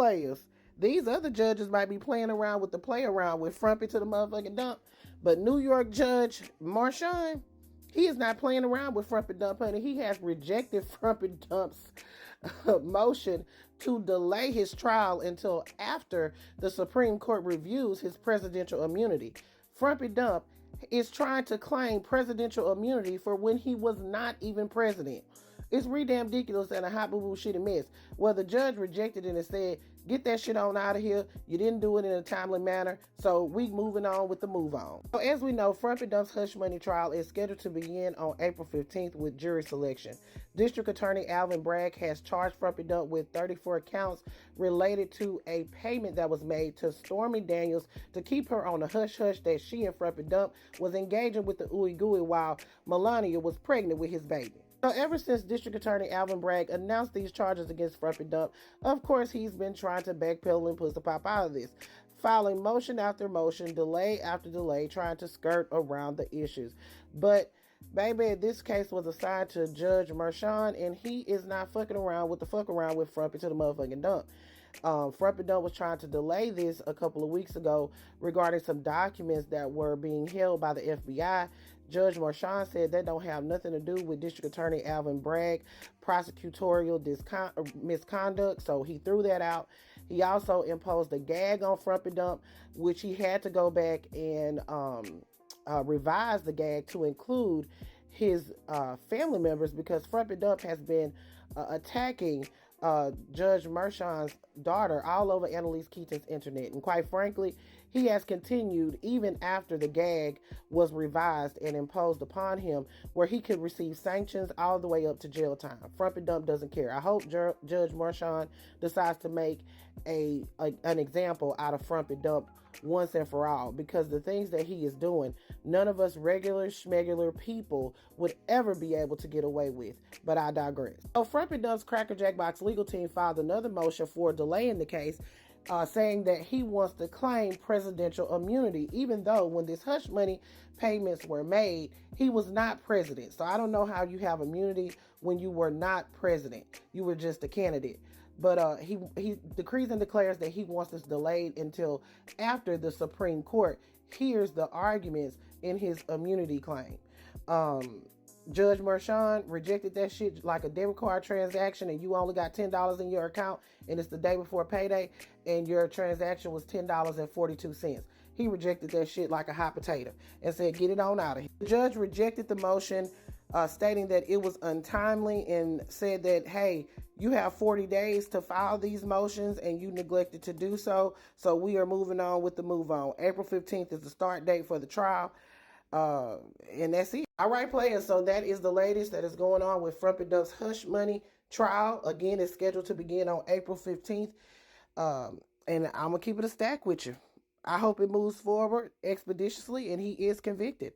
players. These other judges might be playing around with the play around with Frumpy to the motherfucking dump. But New York Judge Merchan, he is not playing around with Frumpy Dump, honey. He has rejected Frumpy Dump's motion to delay his trial until after the Supreme Court reviews his presidential immunity. Frumpy Dump is trying to claim presidential immunity for when he was not even president. It's re-damn ridiculous and a hot boo-boo shitty mess. Well, the judge rejected it and said, get that shit on out of here. You didn't do it in a timely manner, so we moving on with the move on. So as we know, Frumpy Dump's hush money trial is scheduled to begin on April 15th with jury selection. District Attorney Alvin Bragg has charged Frumpy Dump with 34 counts related to a payment that was made to Stormy Daniels to keep her on the hush-hush that she and Frumpy Dump was engaging with the ooey gooey while Melania was pregnant with his baby. So ever since District Attorney Alvin Bragg announced these charges against Frumpy Dump, of course he's been trying to backpedal and push the pop out of this, filing motion after motion, delay after delay, trying to skirt around the issues. But baby, this case was assigned to Judge Merchan, and he is not fucking around with Frumpy to the motherfucking dump. Frumpy Dump was trying to delay this a couple of weeks ago regarding some documents that were being held by the FBI. Judge Merchan said that don't have nothing to do with District Attorney Alvin Bragg prosecutorial misconduct, so he threw that out. He also imposed a gag on Frumpy Dump, which he had to go back and revise the gag to include his family members, because Frumpy Dump has been attacking Judge Merchan's daughter all over Annalise Keaton's internet. And quite frankly, he has continued even after the gag was revised and imposed upon him, where he could receive sanctions all the way up to jail time. Frumpy Dump doesn't care. I hope Judge Merchan decides to make an example out of Frumpy Dump once and for all, because the things that he is doing, none of us regular schmegular people would ever be able to get away with. But I digress. So Frumpy Dump's Cracker Jack Box legal team filed another motion for delaying the case, saying that he wants to claim presidential immunity, even though when this hush money payments were made, he was not president. So I don't know how you have immunity when you were not president. You were just a candidate. But he decrees and declares that he wants this delayed until after the Supreme Court hears the arguments in his immunity claim. Judge Merchan rejected that shit like a debit card transaction, and you only got $10 in your account, and it's the day before payday, and your transaction was $10.42. He rejected that shit like a hot potato and said, get it on out of here. The judge rejected the motion, stating that it was untimely, and said that, hey, you have 40 days to file these motions and you neglected to do so. So we are moving on with the move on. April 15th is the start date for the trial. And that's it. All right, players. So that is the latest that is going on with Frumpy Dump's hush money trial. Again, it's scheduled to begin on April 15th. And I'm going to keep it a stack with you. I hope it moves forward expeditiously and he is convicted.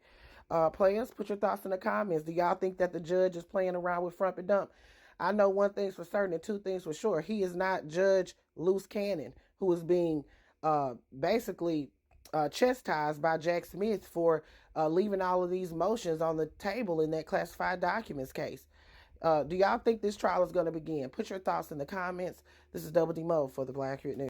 Players, put your thoughts in the comments. Do y'all think that the judge is playing around with Frumpy Dump? I know one thing's for certain and two things for sure. He is not Judge Loose Cannon, who is being basically chastised by Jack Smith for leaving all of these motions on the table in that classified documents case. Do y'all think this trial is going to begin? Put your thoughts in the comments. This is Double D Mo for the Black Accurate News.